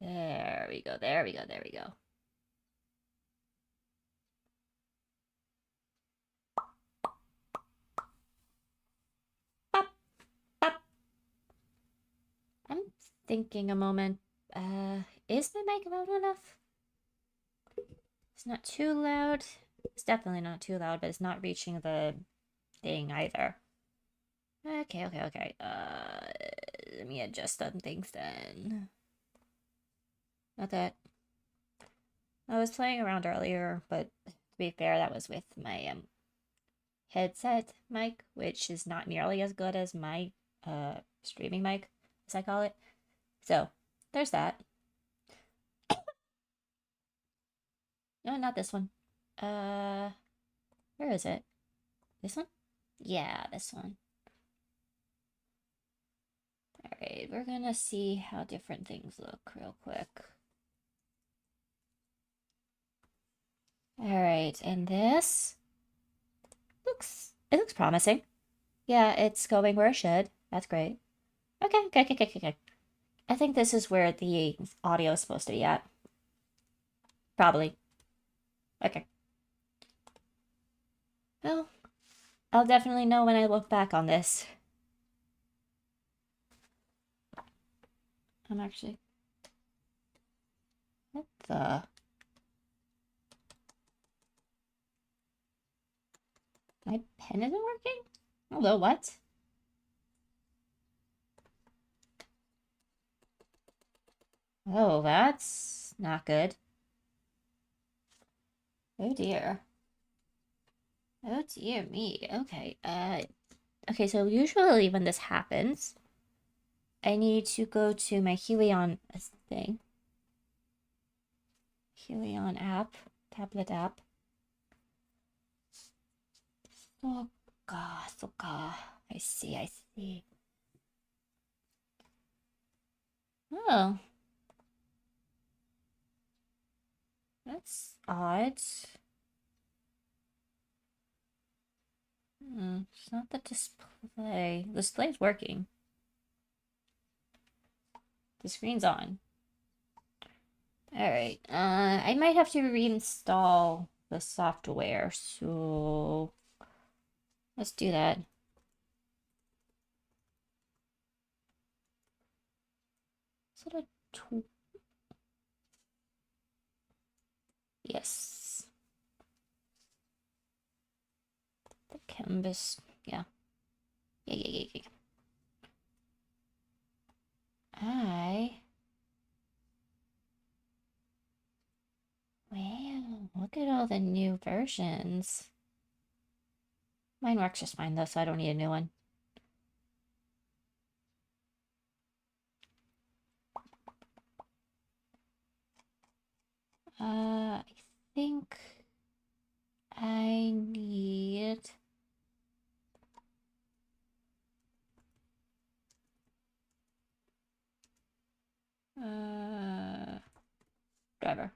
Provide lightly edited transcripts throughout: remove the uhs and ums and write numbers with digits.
There we go, there we go, there we go. Bop, bop. I'm thinking a moment. Is my mic loud enough? It's not too loud. It's definitely not too loud, but it's not reaching the thing either. Okay, okay, okay. Let me adjust some things then. Not that I was playing around earlier, but to be fair, that was with my headset mic, which is not nearly as good as my streaming mic, as I call it. So there's that. No, not this one. Where is it? This one? Yeah, this one. Alright, we're gonna see how different things look real quick. Alright, and this looks promising. Yeah, it's going where it should. That's great. Okay, okay, okay, okay, okay. I think this is where the audio is supposed to be at. Probably. Okay. Well, I'll definitely know when I look back on this. I'm actually... What the... My pen isn't working? Hello, what? Oh, that's not good. Oh dear. Oh dear me. Okay, okay, so usually when this happens, I need to go to my Huion thing. Huion app, tablet app. Oh god, so god. I see, I see. Oh. That's odd. It's not the display. The display's working. The screen's on. Alright, I might have to reinstall the software, so let's do that. Is it a tool? Yes. The Kamvas, yeah. Yeah. Wow, look at all the new versions. Mine works just fine though, so I don't need a new one. I think I need... driver.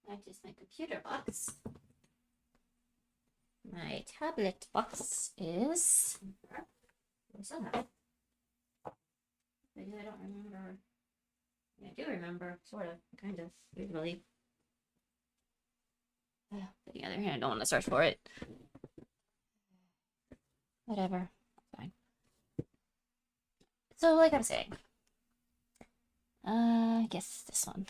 That is my computer box. My tablet box is... I still have it. Maybe I don't remember. I do remember, sort of, kind of, usually. On the other hand, I don't want to search for it. Whatever. Fine. So, like I was saying, I guess this one.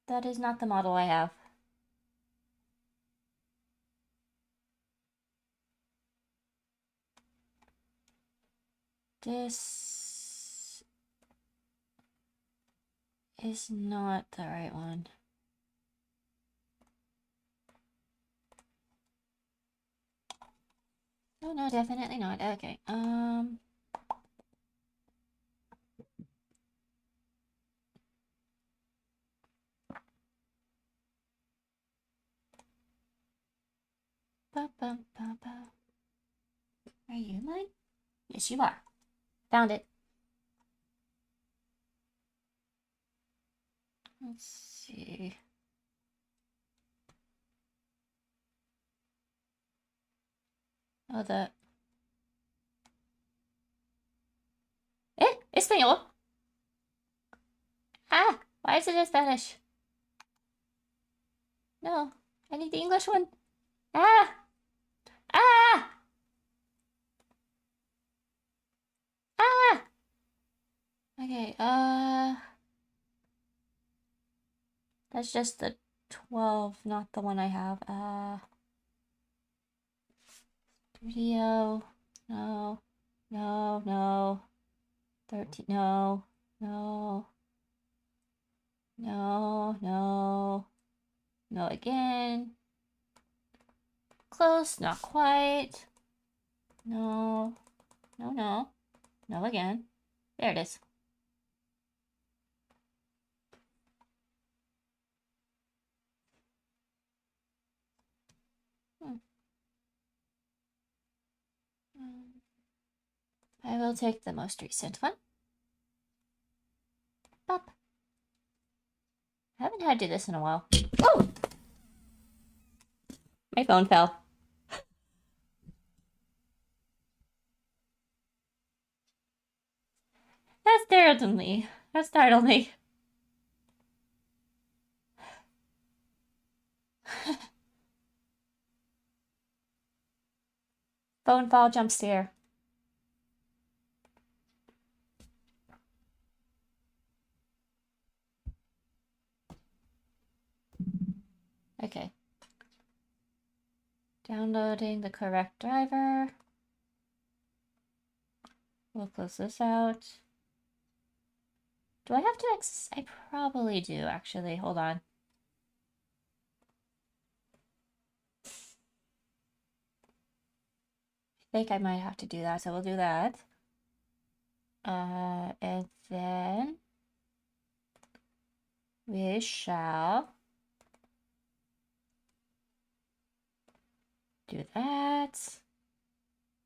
That is not the model I have. This is not the right one. Oh no, definitely not. Okay. Ba, ba, ba, ba. Are you mine? Yes, you are. Found it. Let's see. Oh, español. Ah, why is it in Spanish? No, I need the English one. Ah, ah, ah. Okay, that's just the 12, not the one I have. Studio. No, no, no. 13, no, no, no, no, no again. Close, not quite. No, no, no, no again. There it is. I will take the most recent one. Pop. I haven't had to do this in a while. Oh! My phone fell. That startled me. That startled me. Phone fall, jump scare. Okay. Downloading the correct driver. We'll close this out. Do I have to access? I probably do, actually. Hold on. I think I might have to do that, so we'll do that. And then we shall do that.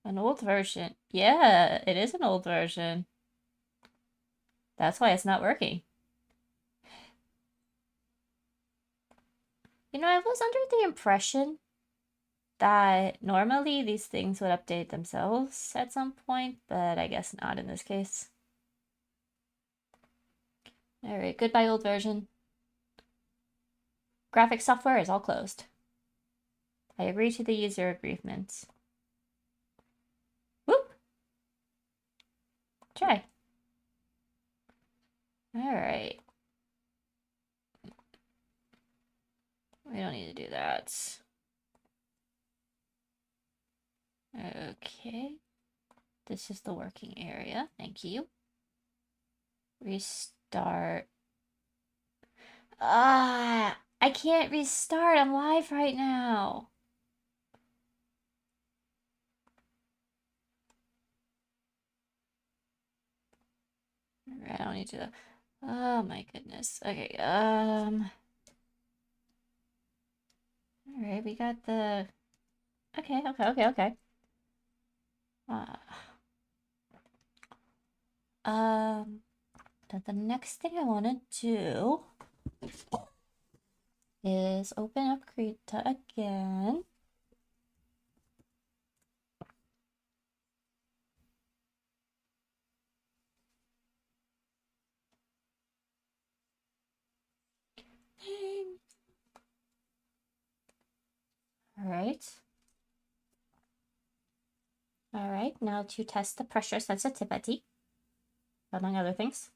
An old version. Yeah, it is an old version. That's why it's not working. You know, I was under the impression that normally these things would update themselves at some point, but I guess not in this case. Alright, goodbye old version. Graphic software is all closed. I agree to the user agreement. Whoop! Try. Alright. We don't need to do that. Okay. This is the working area. Thank you. Restart. Ah! I can't restart. I'm live right now. I don't need to. Oh my goodness. Okay. All right. We got the. Okay. Okay. The next thing I want to do is open up Krita again. All right. All right. Now to test the pressure sensitivity, among other things.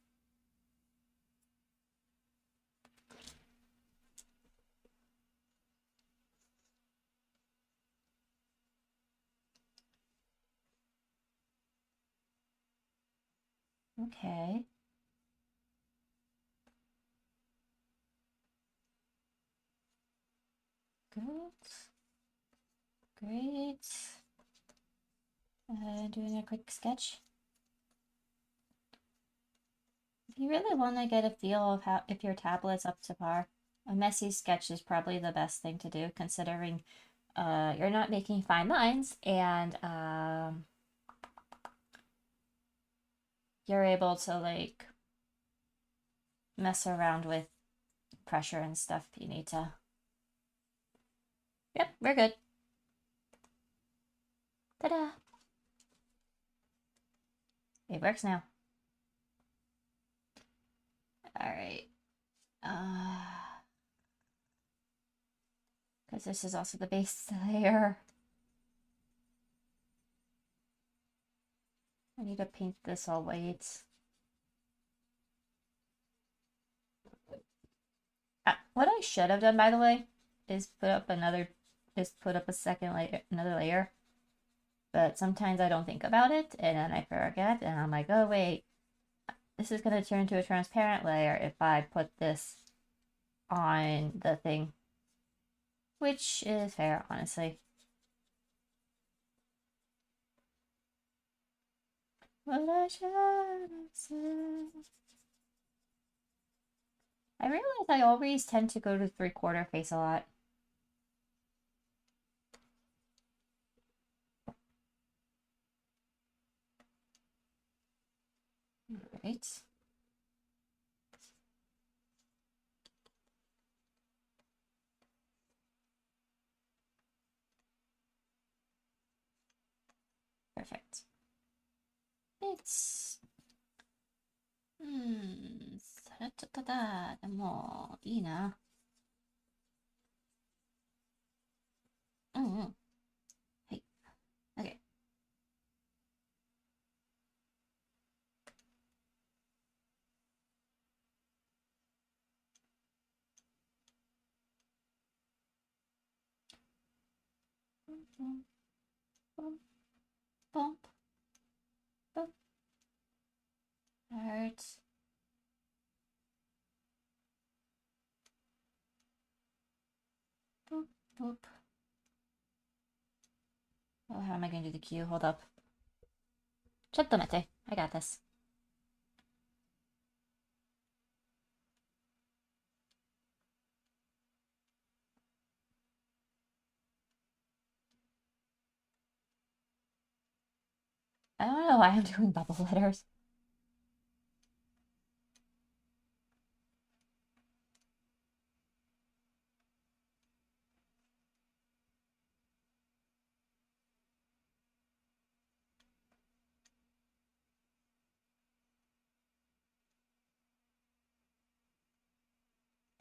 Okay. Good. Great. Doing a quick sketch. If you really want to get a feel of how if your tablet's up to par, a messy sketch is probably the best thing to do, considering you're not making fine lines and you're able to like mess around with pressure and stuff you need to. Yep, we're good. Ta-da! It works now. Alright. Because this is also the base layer. I need to paint this all white. What I should have done, by the way, is put up a second layer, another layer. But sometimes I don't think about it, and then I forget, and I'm like, oh wait, this is gonna turn into a transparent layer if I put this on the thing. Which is fair, honestly. What I should have said. I realize I always tend to go to 3/4 face a lot. Alright. Perfect. It's...ただ、でも、いいな。うんうん。はい。OK。Bump, bump, bump, bump. Hurts. Boop, boop. Oh, how am I going to do the Q? Hold up. ちょっと待って. I got this. I don't know why I'm doing bubble letters.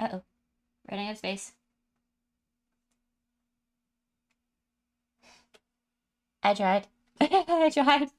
Uh-oh. Running out of space. I tried. I tried.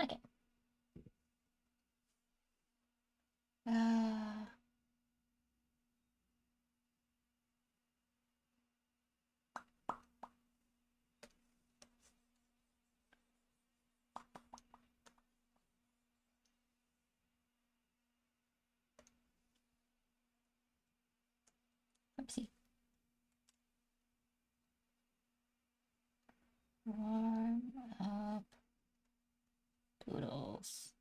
Okay. Oopsie. Warm up doodles.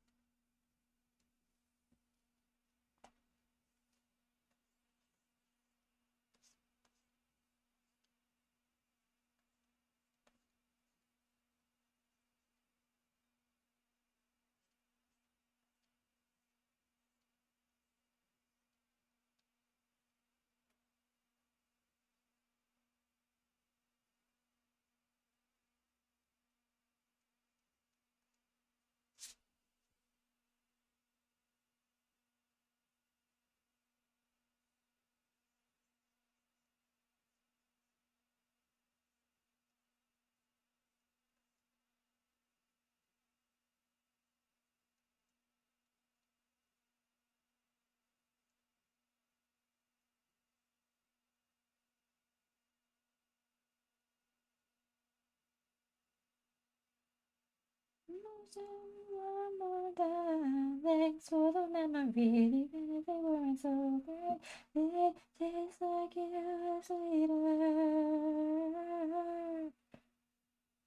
One more time. Thanks for the memory, even if they weren't so great. It tastes like it was sweeter.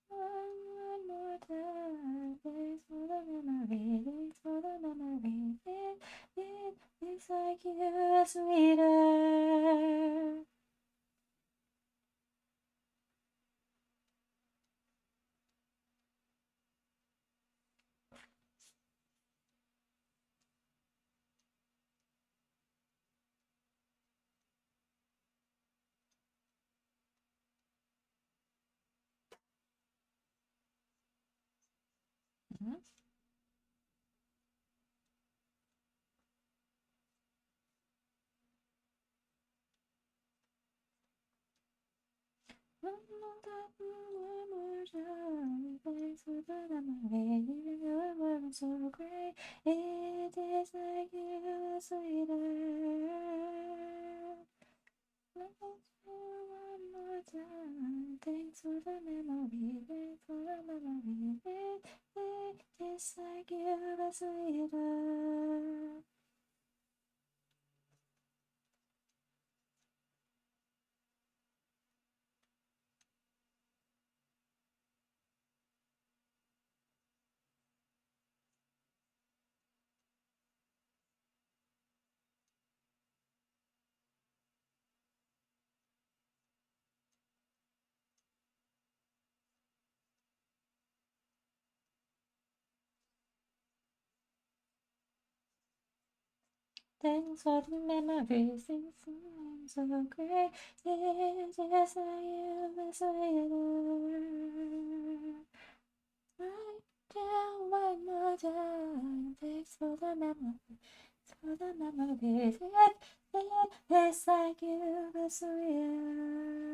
One more time. Thanks for the memory. Thanks for the memory. It tastes like it was sweeter. Mm-hmm. One more time, thanks for the memory, even though it wasn't so great. It tastes like it was sweeter. Thanks for one more time, thanks for the memory, thanks for the memory. It tastes like it was sweeter. Thanks for the memories, things seem so great. It's just like you was sweeter. Right down one more time. Thanks for the memories, for the memories. It's like you was sweeter.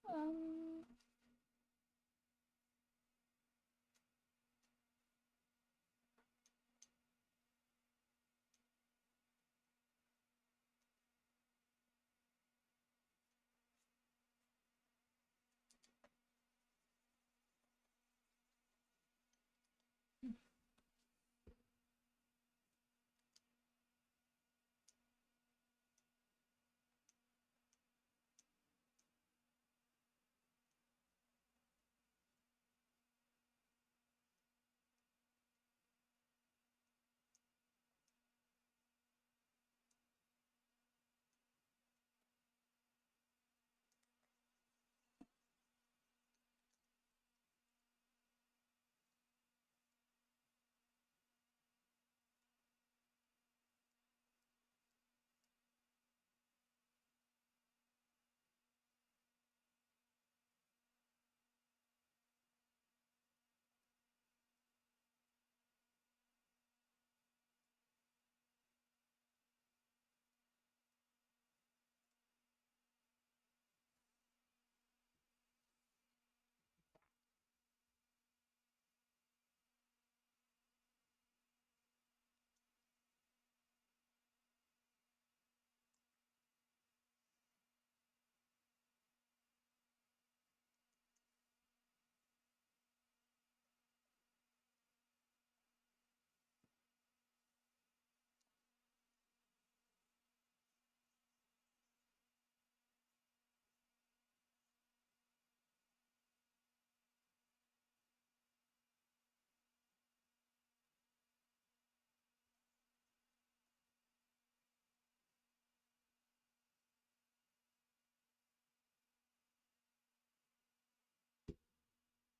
Um,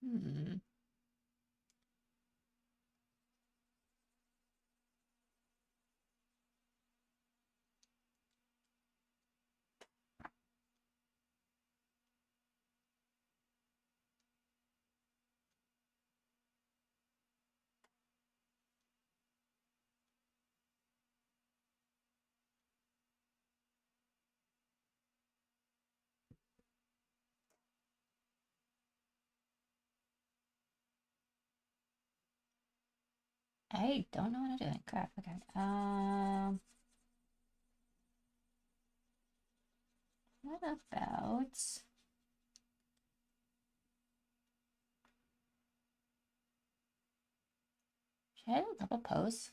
Hmm. I don't know what I'm doing. Crap. Okay. What about? Should I do a double pose?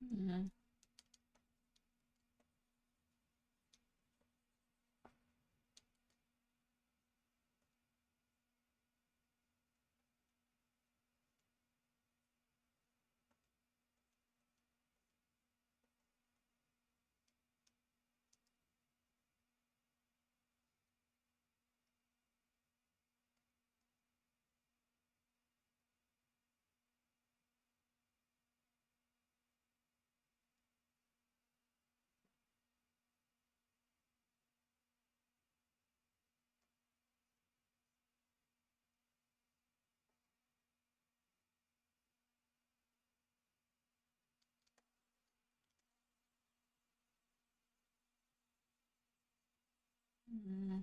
Hmm. Hmm.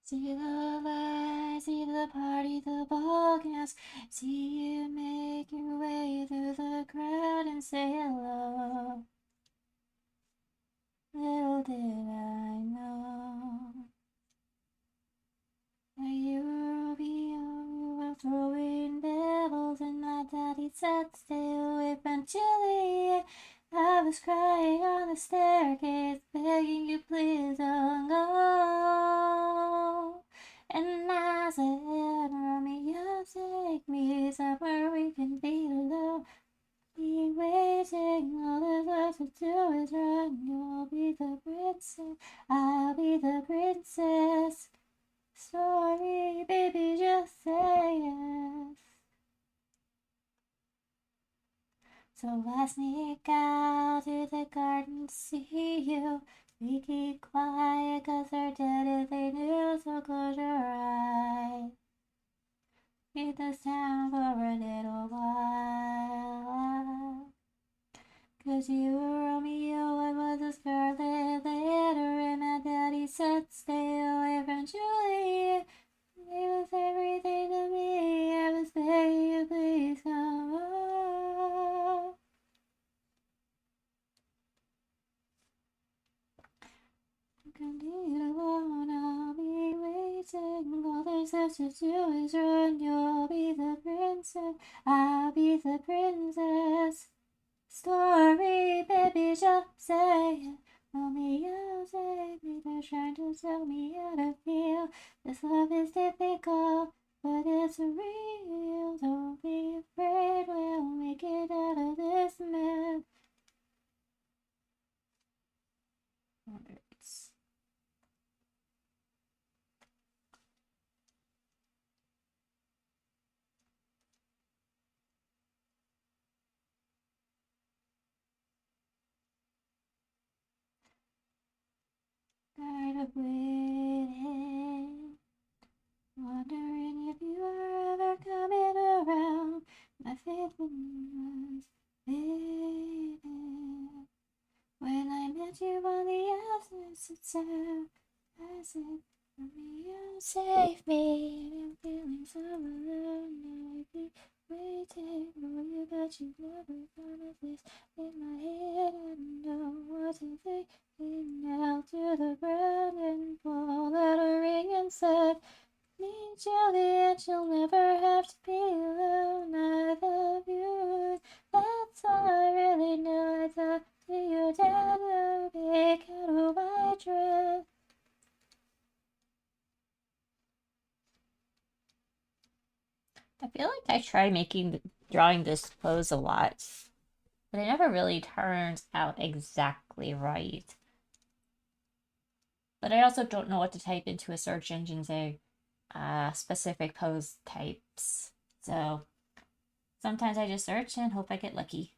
See the lights, see the party, the ball gas. See you make your way through the crowd and say hello. Little did I know that you were Romeo, you were throwing devils, and my daddy said stay away from Juliet. I was crying on the staircase, begging you please don't go. And I said, Romeo, take me somewhere we can be alone. Be waiting, all there's left to do is run. You'll be the princess, I'll be the princess. Sorry, baby, just say yes. So I sneak out to the garden to see you. We keep quiet 'cause they're dead if they knew, so close your eyes. Keep the sound for a little while. 'Cause you were Romeo, I was a scarlet letter, and my daddy said stay away from Julie. He was everything to me, I was begging you, please come home. Indeed alone, I'll be waiting. All there's left to do is run. You'll be the princess, I'll be the princess. Story, baby, just say it. Romeo, save me. They're trying to tell me how to feel. This love is difficult, but it's real. Don't be afraid, we'll make it out of this mess. Words. Tired of waiting, wondering if you are ever coming around. My faith in you was fading. When I met you on the outskirts of town, I said, Romeo, save me. I'm feeling so alone. Now I keep waiting for you, but you never promised this. In my head, I don't know what to think. He knelt to the ground and pulled out a ring and said, meet Juliet, you'll never have to be alone. I love you. That's all I really know. I talked to your dad, a big out of white dress. I feel like I tried drawing this pose a lot, but it never really turns out exactly right. But I also don't know what to type into a search engine, say, specific pose types. So sometimes I just search and hope I get lucky.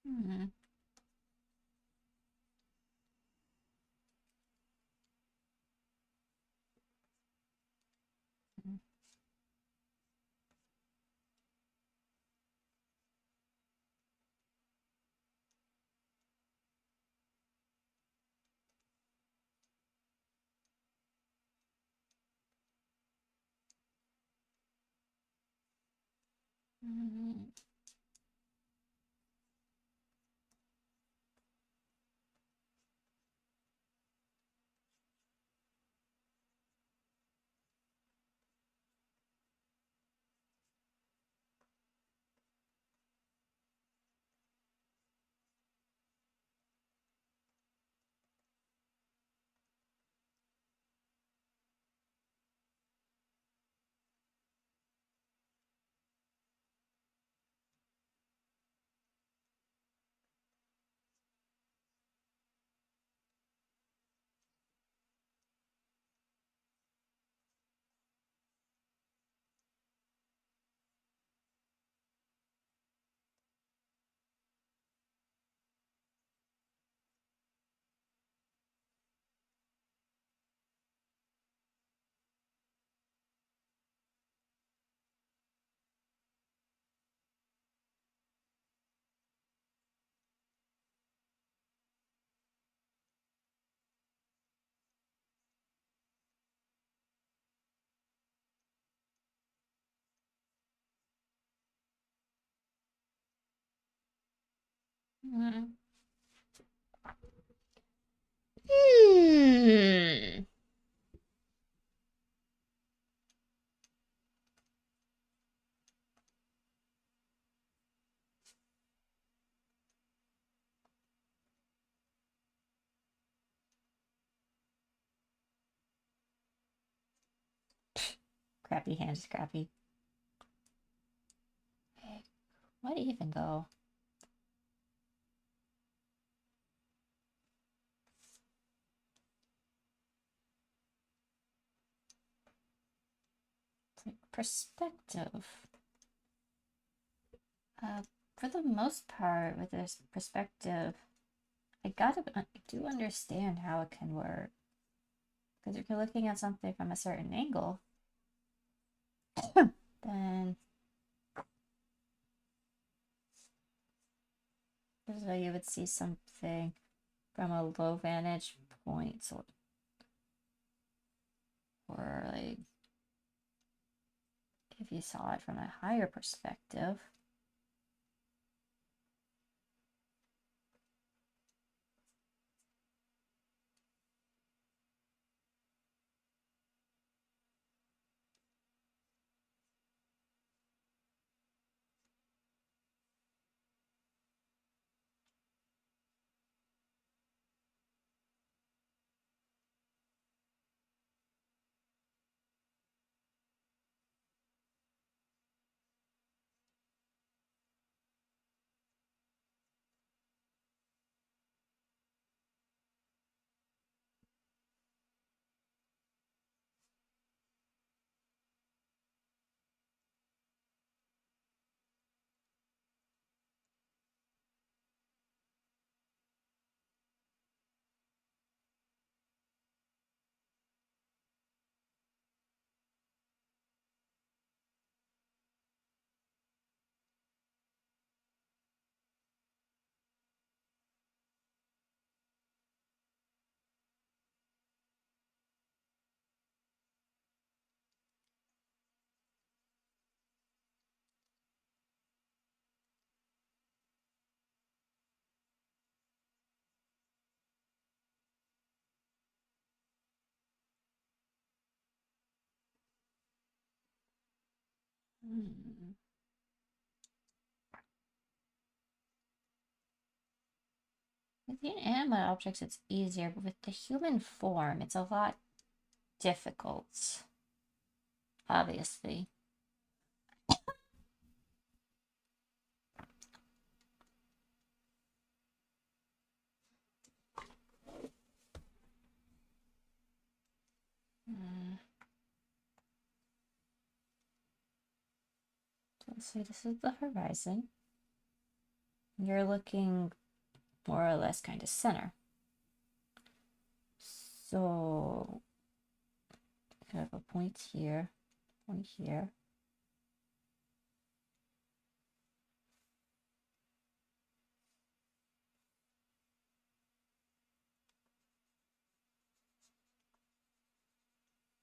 Hmm. Hmm. Hmm. Crappy hands, crappy. What even go? It's like perspective. For the most part, with this perspective, I do understand how it can work. Because if you're looking at something from a certain angle, then so you would see something from a low vantage point, or like if you saw it from a higher perspective. With the inanimate objects, it's easier, but with the human form, it's a lot difficult, obviously. So this is the horizon. You're looking more or less kind of center. So you have a point here, point here.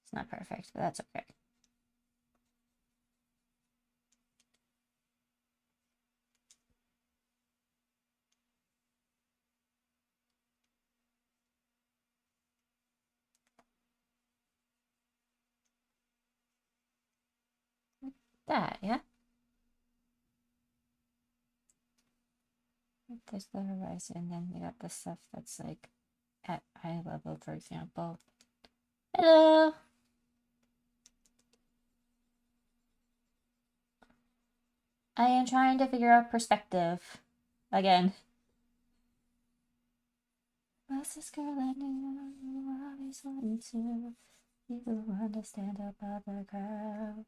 It's not perfect, but that's okay. Like that, yeah? There's the horizon, then we got the stuff that's like at eye level, for example. Hello! I am trying to figure out perspective. Again. What's this girl I knew I always wanted to be the one to stand above the crowd.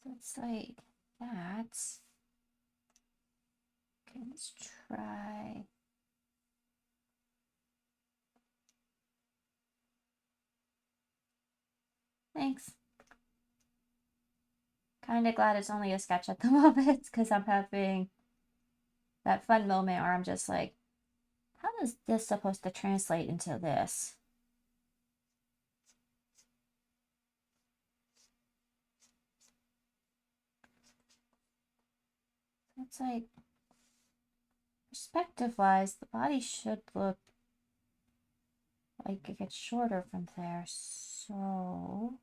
So it's like that. Okay, let's try. Thanks. Kind of glad it's only a sketch at the moment because I'm having that fun moment where I'm just like, how is this supposed to translate into this? it's like, perspective-wise, the body should look like it gets shorter from there, so...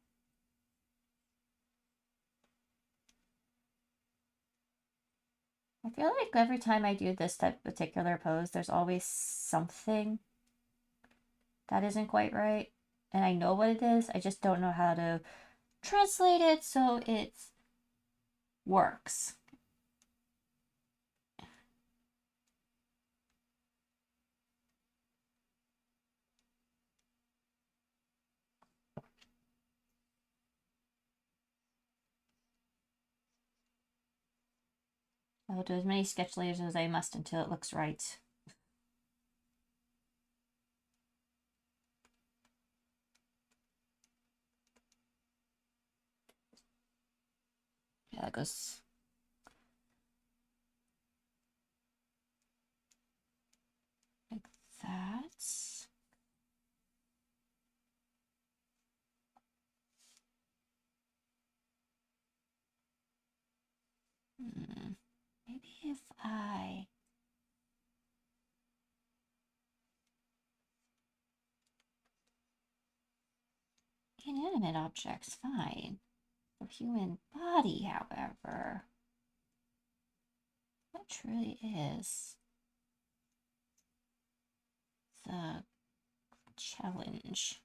I feel like every time I do this type of particular pose, there's always something that isn't quite right. And I know what it is, I just don't know how to translate it so it works. I'll do as many sketch layers as I must until it looks right. Yeah, that goes... like that. Maybe if I... inanimate objects, fine. The human body, however, that truly is the challenge.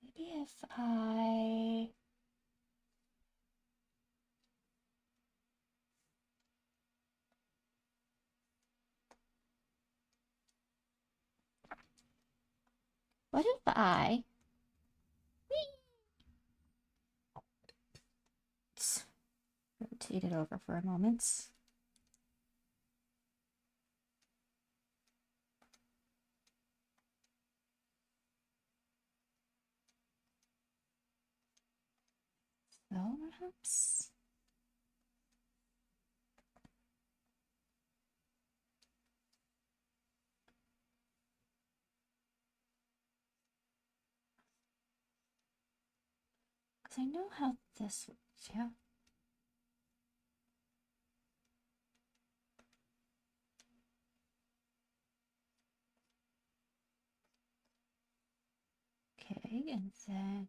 Maybe if I... what if I... let's rotate it over for a moment. So perhaps... because I know how this works, yeah. Okay, and then...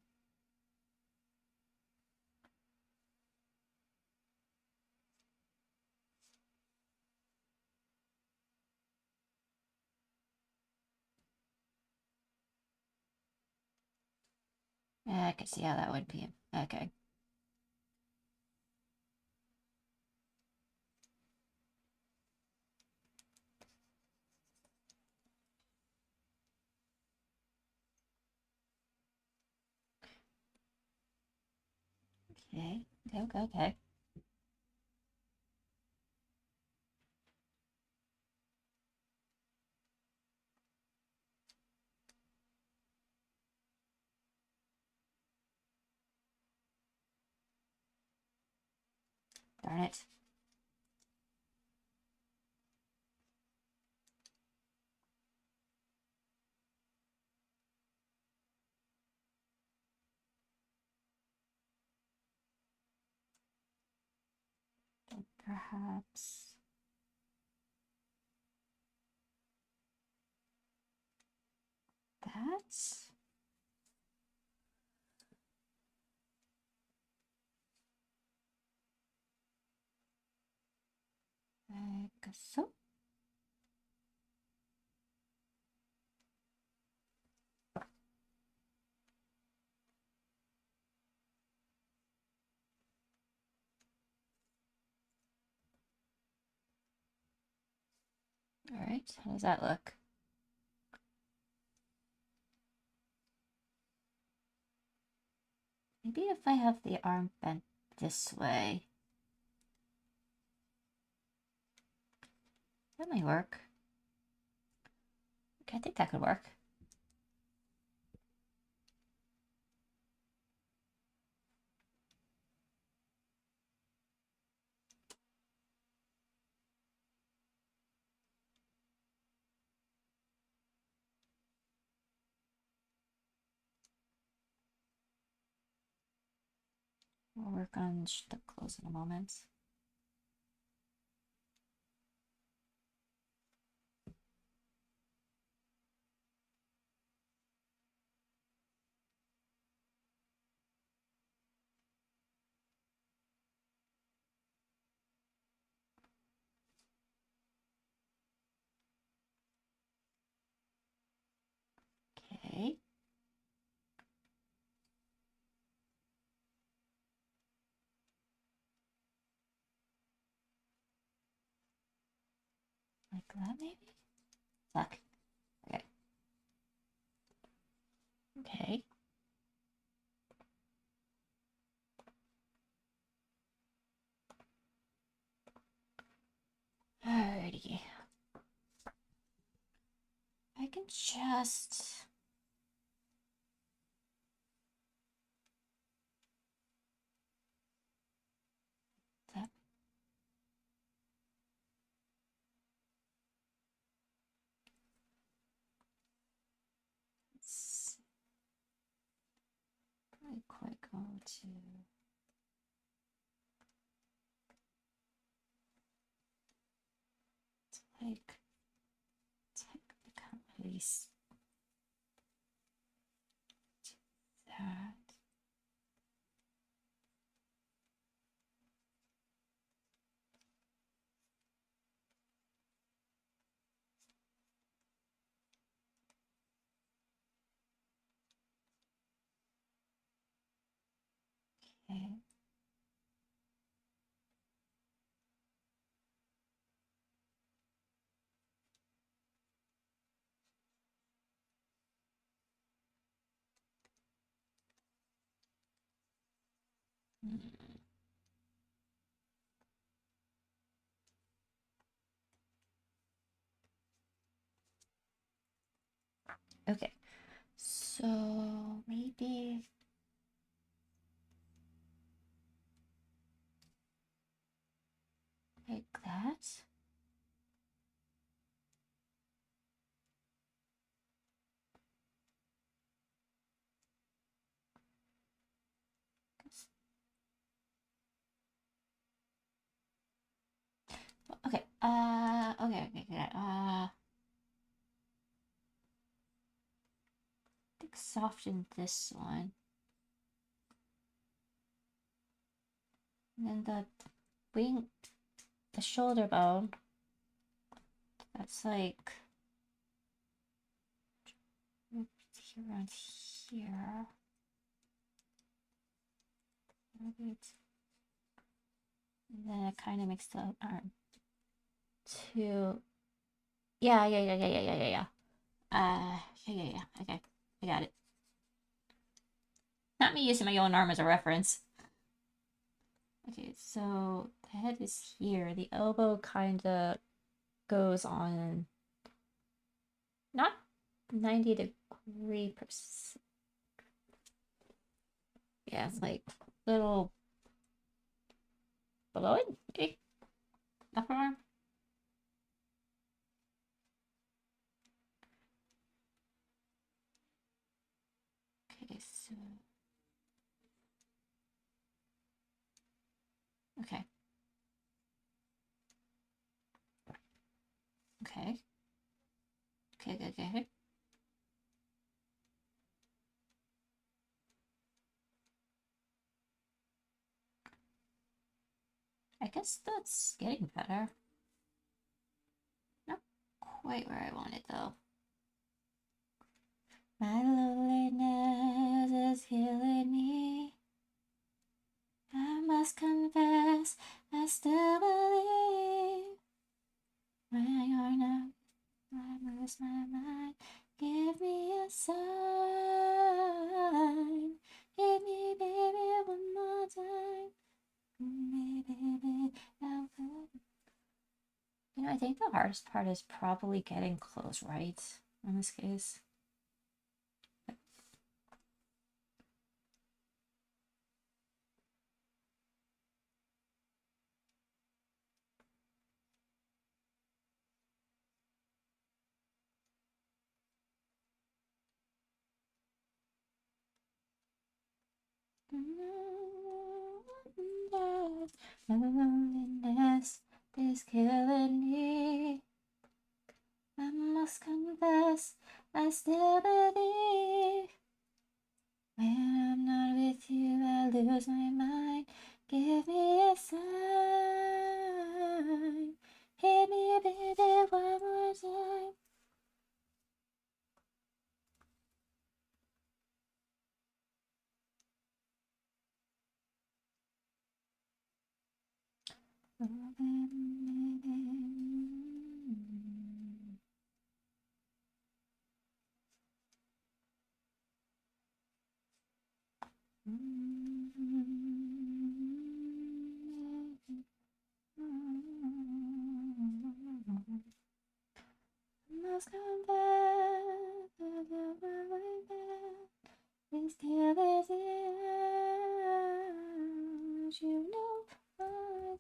I can see how that would be. Okay. Okay, okay. Darn it. Perhaps... that? Like so. All right, how does that look? Maybe if I have the arm bent this way. That might work. Okay, I think that could work. I'll work on the clothes in a moment. Okay. Like that, maybe? Fuck. Okay. Okay. Alrighty. I can just... That. Let's probably quite go to... Like... Become at least... That. Okay. Okay. So maybe like that. Okay. Okay. I think soften this one. And then the shoulder bone. That's like around here. And then it kind of makes the arm to... Yeah. Yeah. Okay, I got it. Not me using my own arm as a reference. Okay, so the head is here. The elbow kind of goes on not 90-degree percent. Yeah, it's like little below it, maybe? Upper arm? Okay, so... Okay. Okay. Okay. I guess that's getting better. Not quite where I want it, though. My loneliness is killing me. I must confess, I still believe. When you're not, I lose my mind. Give me a sign. Hit me, baby, one more time. Baby, you know, I think the hardest part is probably getting clothes right in this case. Loneliness is killing me. I must confess, I still believe. When I'm not with you, I lose my mind. Give me a sign. Hit me, baby, one more time. Must come back, please kill it out. You know I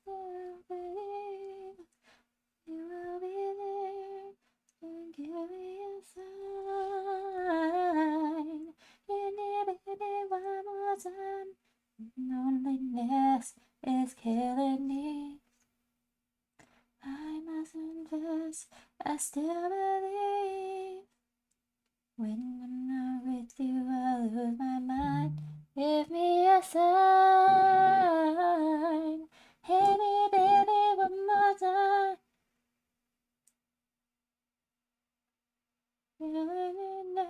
still believe you will be there and give me a sign. You need baby one more time. Loneliness is killing me. I must confess, I still believe. When I'm not with you, I lose my mind. Give me a sign. Hit me, baby, one more time. Feeling it now.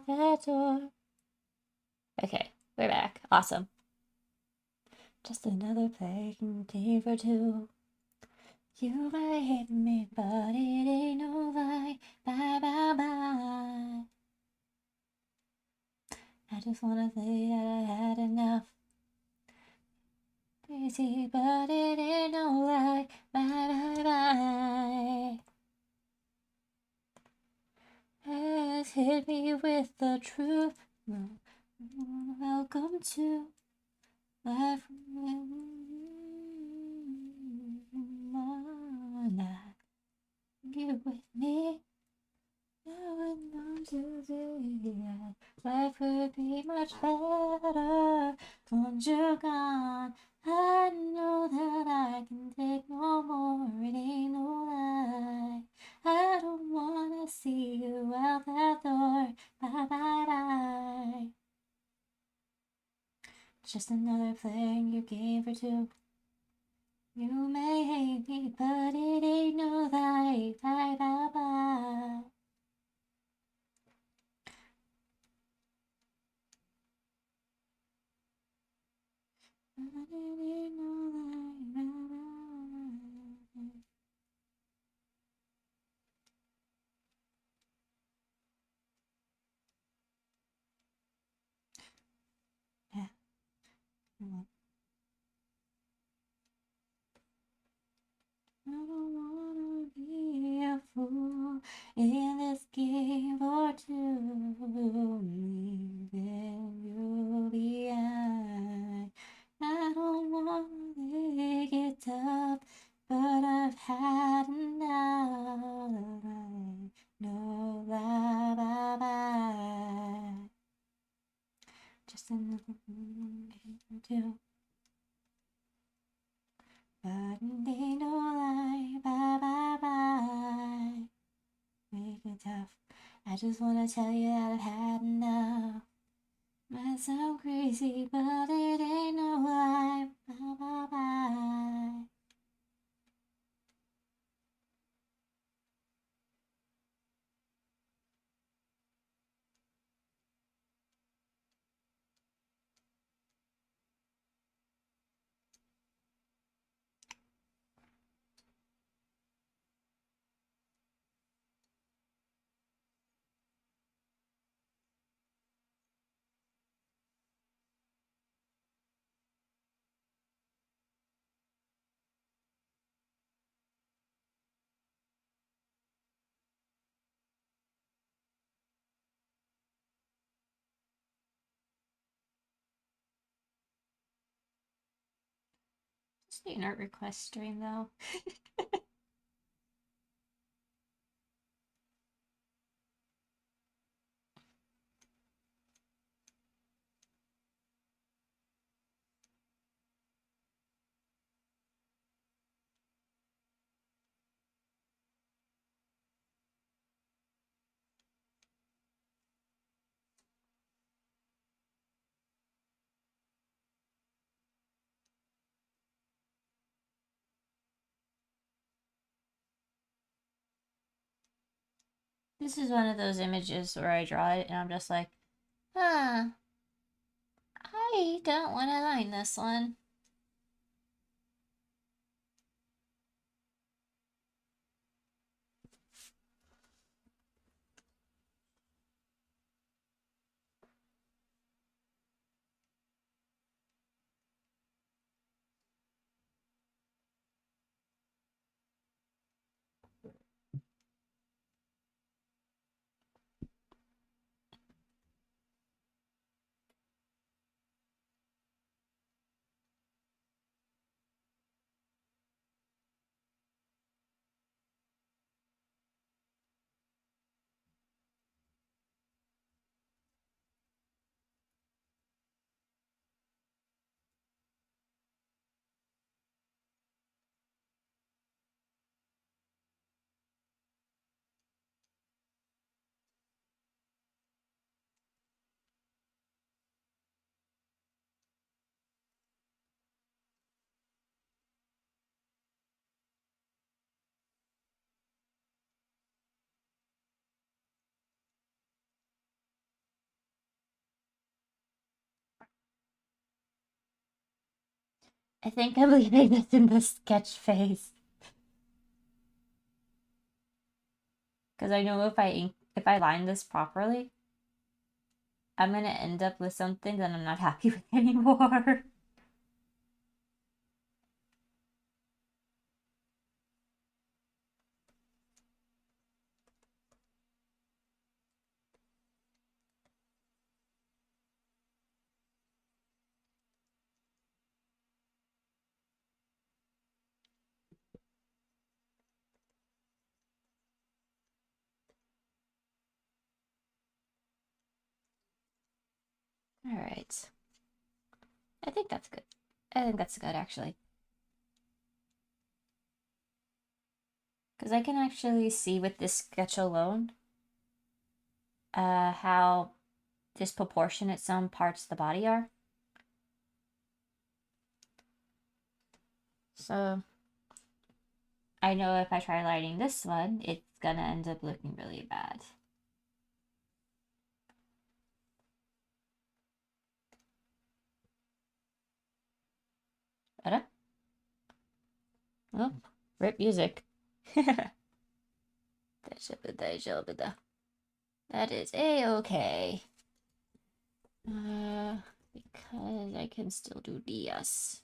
That door. Okay, we're back. Awesome. Just another playing game for two. You might hate me, but it ain't no lie. Bye, bye, bye. I just wanna say that I had enough. Crazy, but it ain't no lie. Bye, bye, bye. Has hit me with the truth. Welcome to life. You with me. Life would be much better once you're gone. I know that I can take no more, it ain't no lie. I don't wanna see you out that door. Bye, bye, bye. Just another playing your game for two. You may hate me, but it ain't no lie. Bye, bye, bye. Yeah. I don't wanna be a fool in this game for two. Leaving you behind. I don't wanna make it tough, but I've had enough. No, bye, bye, bye. Just another game for two. But it ain't no lie, bye, bye, bye. Make it tough. I just wanna tell you that I've had enough. Might sound crazy, but it ain't no lie, bye, bye, bye. Just be an art request stream though. This is one of those images where I draw it and I'm just like, I don't want to line this one. I think I'm leaving this in the sketch phase. Because I know if I line this properly, I'm gonna end up with something that I'm not happy with anymore. Alright. I think that's good. I think that's good, actually. Because I can actually see with this sketch alone how disproportionate some parts of the body are. So I know if I try lighting this one, it's gonna end up looking really bad. Better? Oh, rip music. That is a-okay. Because I can still do DS.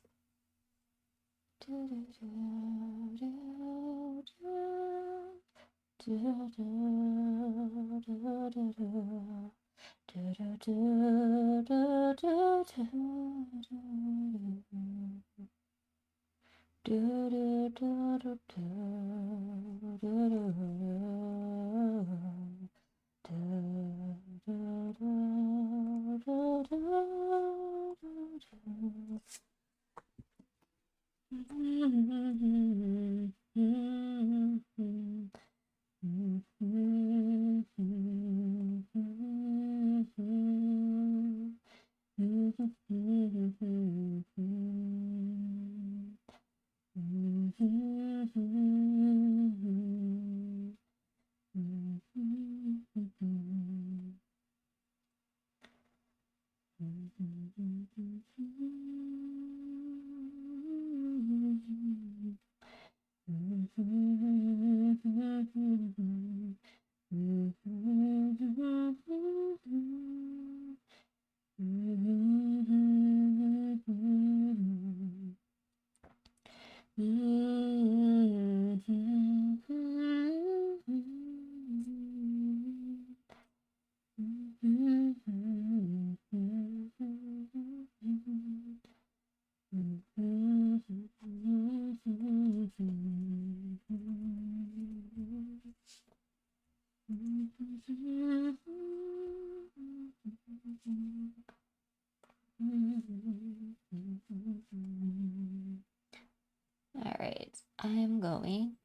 Alright, I'm going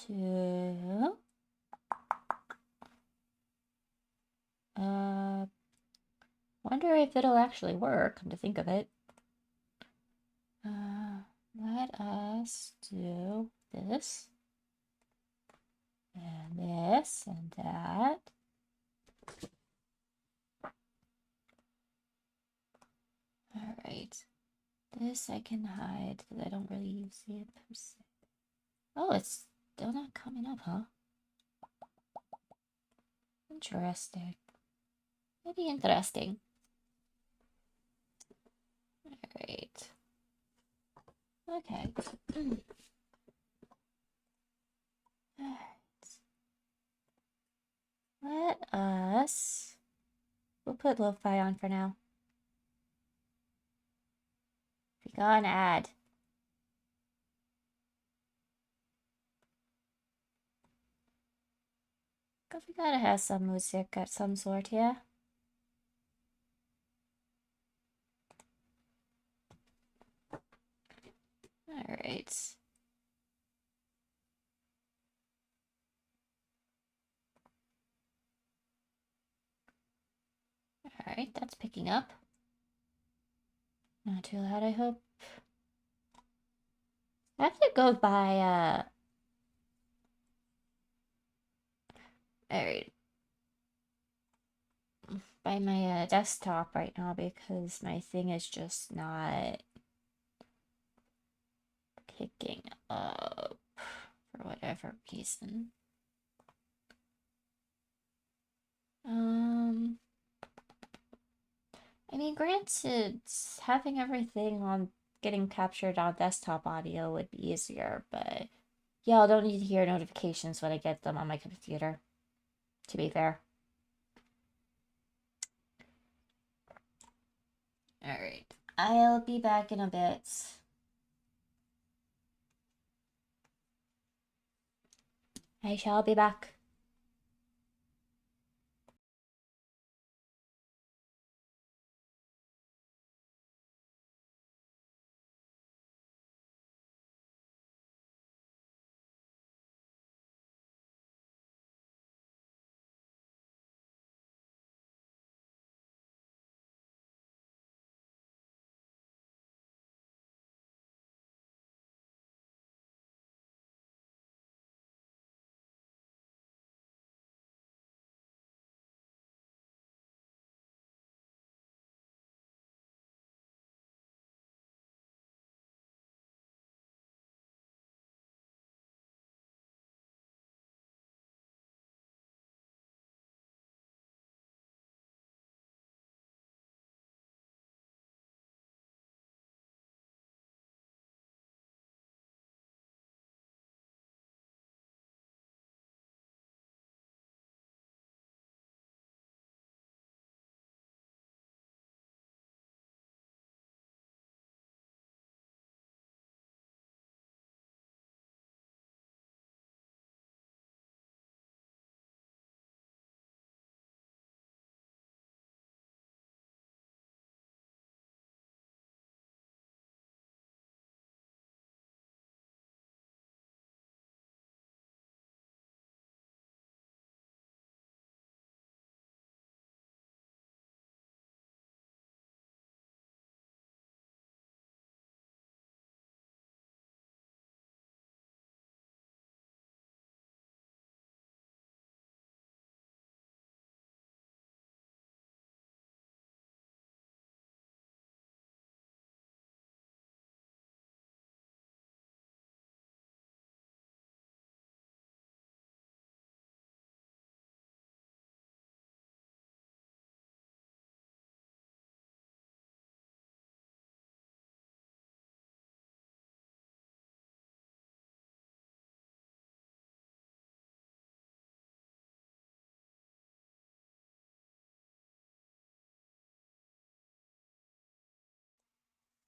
to wonder if it'll actually work, come to think of it. Let us do this And this and that. Alright. This I can hide because I don't really use it per se. Oh, it's still not coming up, huh? Interesting. Maybe interesting. Alright. Okay. Let us... We'll put lo-fi on for now. We got an ad. We gotta have some music of some sort here. Alright. Alright, that's picking up. Not too loud, I hope. I have to go by, Alright. By my, desktop right now because my thing is just not picking up for whatever reason. I mean, granted, having everything on getting captured on desktop audio would be easier, but yeah, I don't need to hear notifications when I get them on my computer, to be fair. Alright, I'll be back in a bit. I shall be back.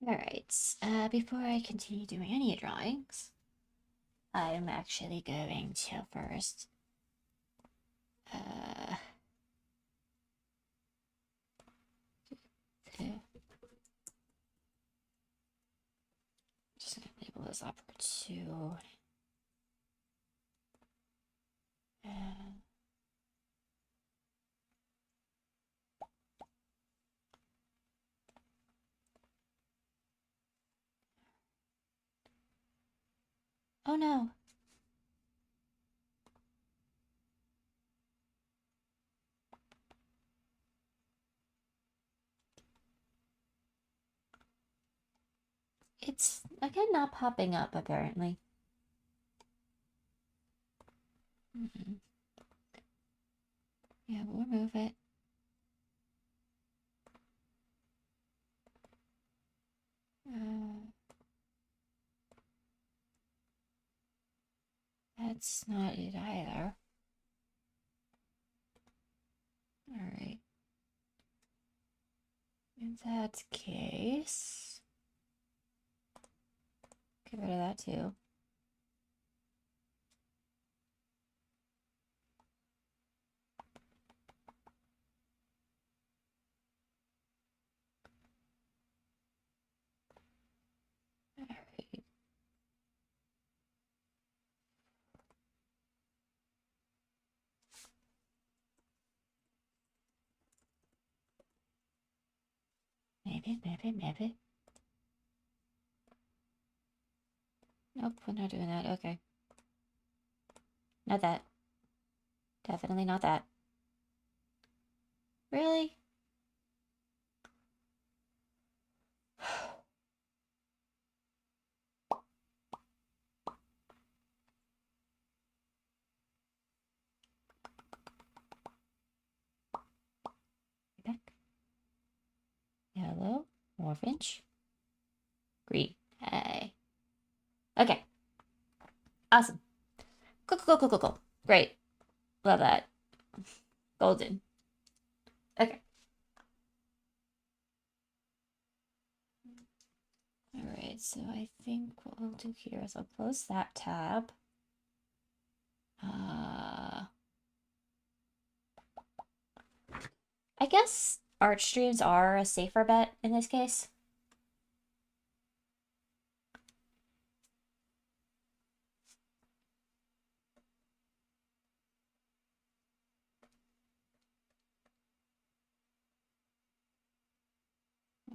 Alright, before I continue doing any drawings, I'm actually going to first, just gonna label this up for 2. Oh no. It's, again, not popping up, apparently. Yeah, we'll remove it. That's not it either. Alright. In that case, get rid of that too. Alright. Maybe. Nope, we're not doing that. Okay. Not that. Definitely not that. Really? Back. Yellow. Orange. Green. Hey. Okay. Awesome. Cool. Great. Love that. Golden. Okay. Alright, so I think what we'll do here is I'll close that tab. I guess art streams are a safer bet in this case.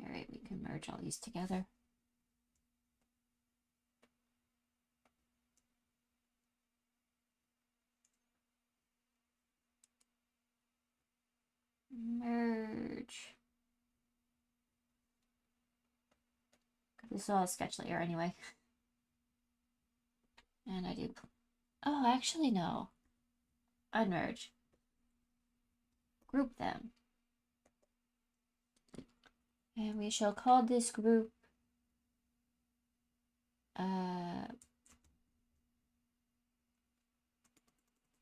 Alright, we can merge all these together. Merge. This is all a sketch layer anyway. And I do. Oh, actually, no. Unmerge. Group them. And we shall call this group.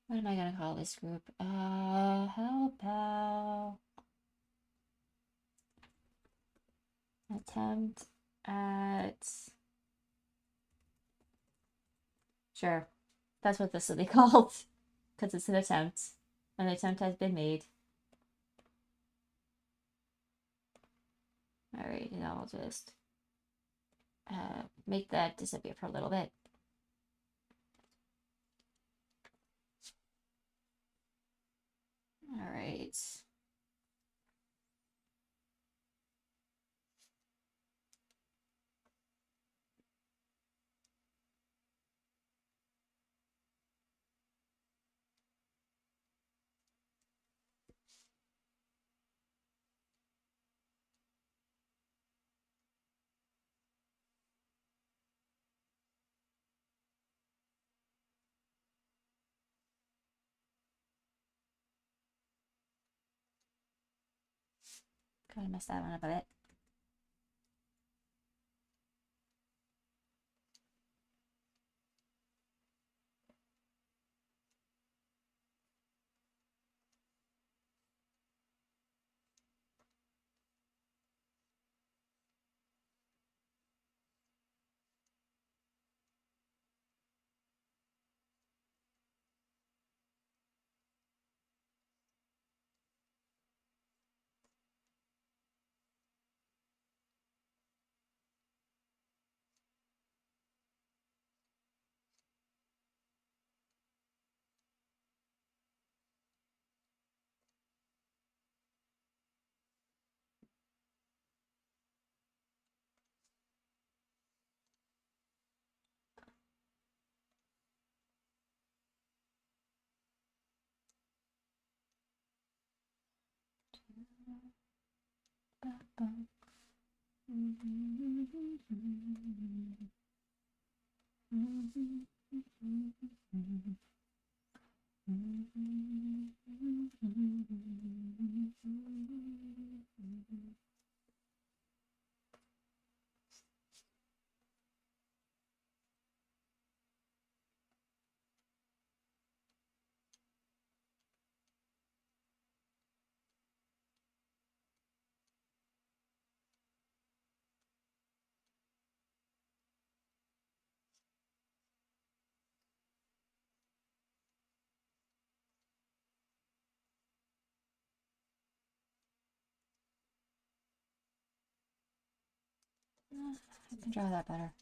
What am I gonna call this group? How about attempt at. Sure, that's what this will be called, because it's an attempt. An attempt has been made. Alright, and I'll just make that disappear for a little bit. Alright. Kind of messed that one up a bit. I can draw that better.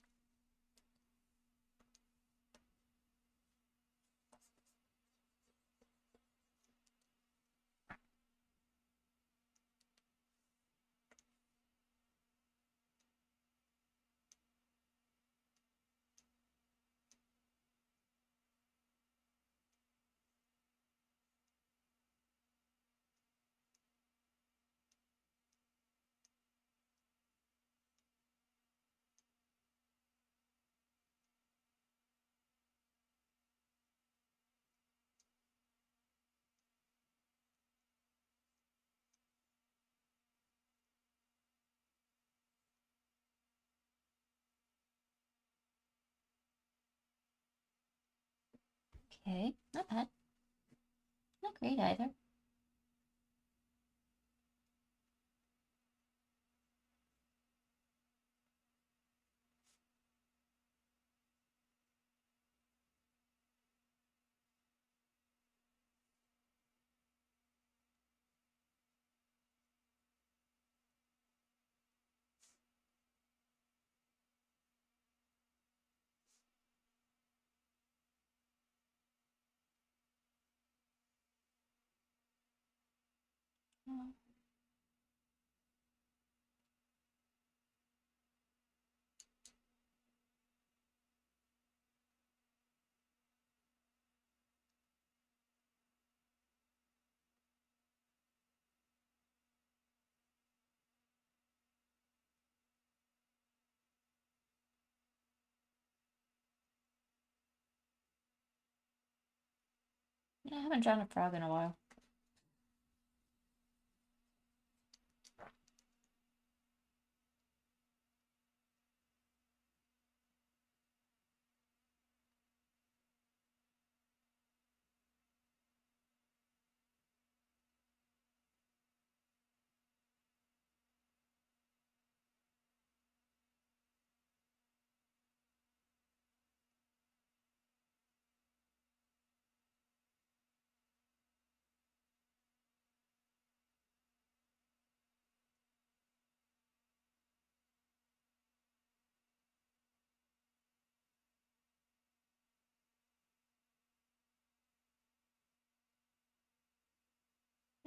Okay, not bad. Not great either. Oh. Yeah, I haven't drawn a frog in a while.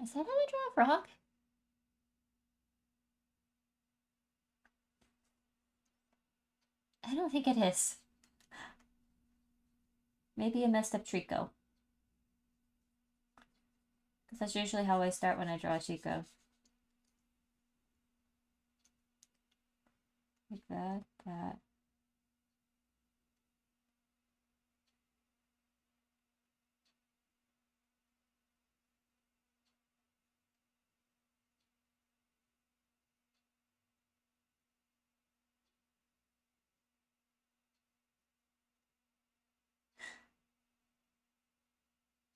Is that how I draw a frog? I don't think it is. Maybe a messed up Trico. Because that's usually how I start when I draw a Chico. Like that.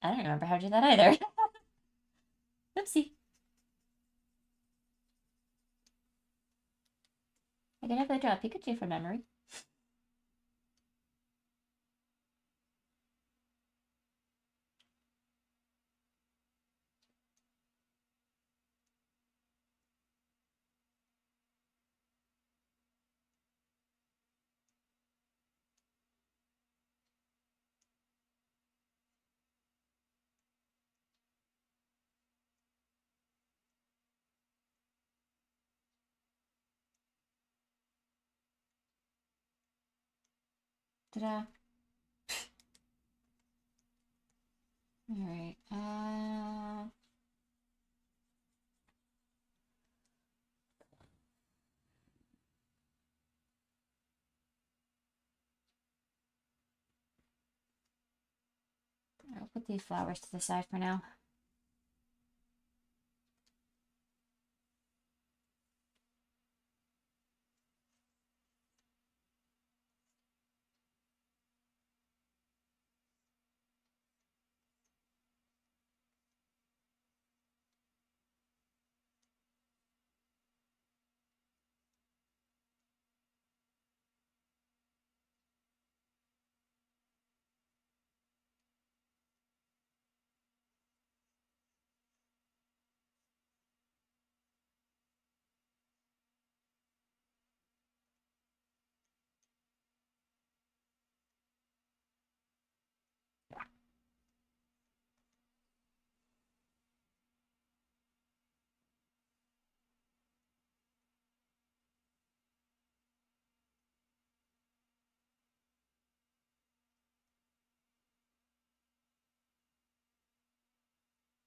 I don't remember how to do that either. Oopsie. I can definitely draw a Pikachu from memory. Ta-da. Alright, I'll put these flowers to the side for now.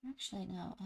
Actually, no.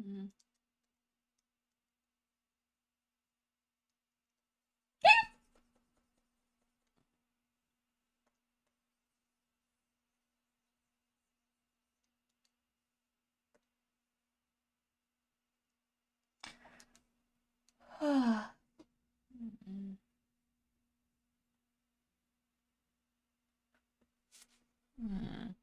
Mm. Mm. Mm.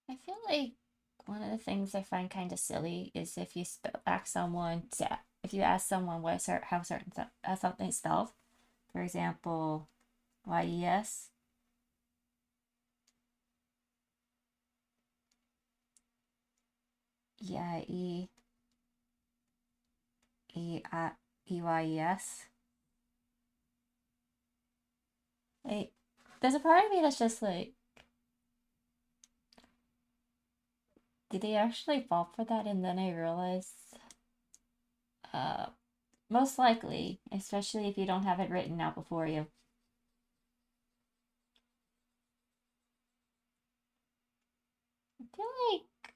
I feel like one of the things I find kind of silly is if you ask someone to, if you ask someone how certain something spelled, for example, YES, EIE, EYES. Like, there's a part of me that's just like, did they actually fall for that? And then I realized, uh, most likely, especially if you don't have it written out before you. I feel like,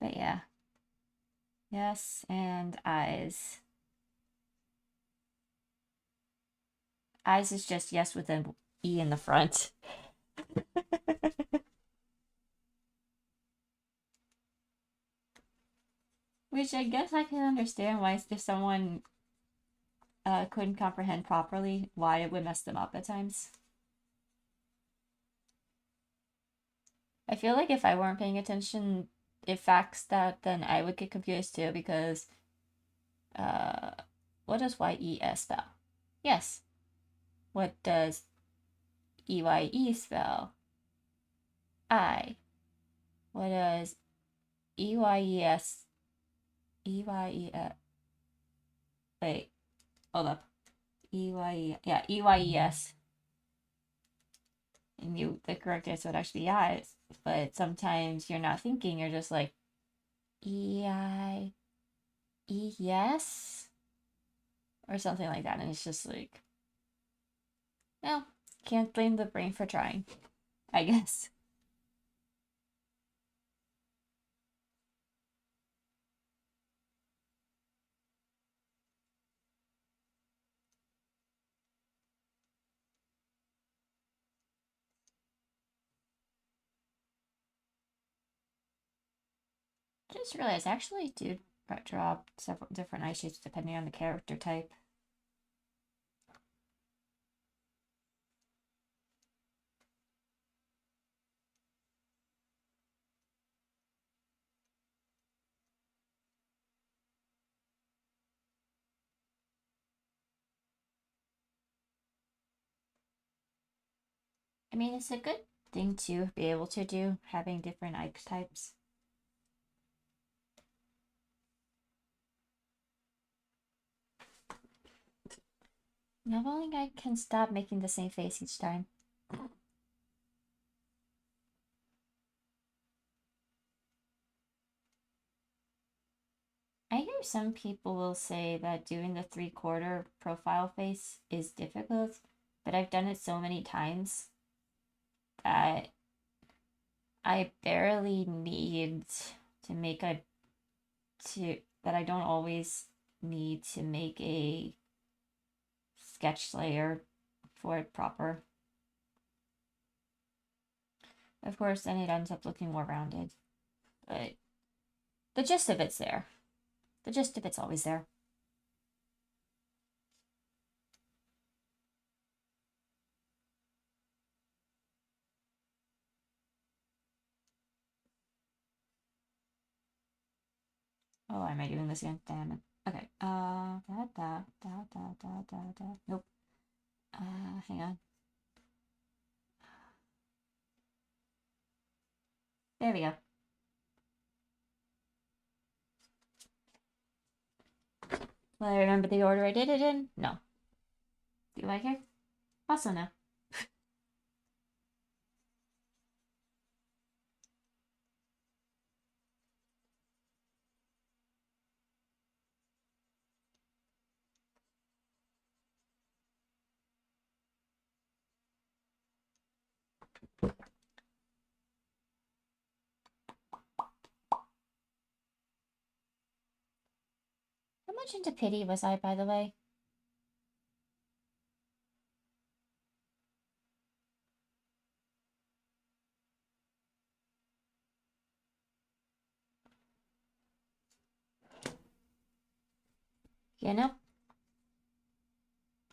but yeah, yes, and eyes. Eyes is just yes with an E in the front. Which I guess I can understand why if someone couldn't comprehend properly, why it would mess them up at times. I feel like if I weren't paying attention, it facts that then I would get confused too because uh, what does YES spell? Yes. What does EYE spell? I. What does EYES? EYES. Wait, hold up. EYE. Yeah, EYES. And the correct answer would actually be eyes. But sometimes you're not thinking, you're just like, yes? Or something like that. And it's just like, well, can't blame the brain for trying, I guess. Just realized I actually do draw several different eye shapes depending on the character type. I mean, it's a good thing to be able to do, having different eye types. Now only I can stop making the same face each time. I hear some people will say that doing the 3/4 profile face is difficult, but I've done it so many times that I barely need to make that I don't always need to make a sketch layer for it proper. Of course, then it ends up looking more rounded, but the gist of it's there. The gist of it's always there. Oh, why am I doing this again? Damn it. Okay. Nope. Hang on. There we go. Will I remember the order I did it in? No. Do I care? Also no. How much into pity was I, by the way? You know?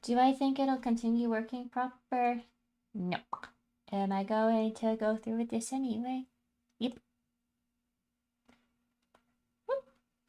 Do I think it'll continue working proper? No. Am I going to go through with this anyway? Yep.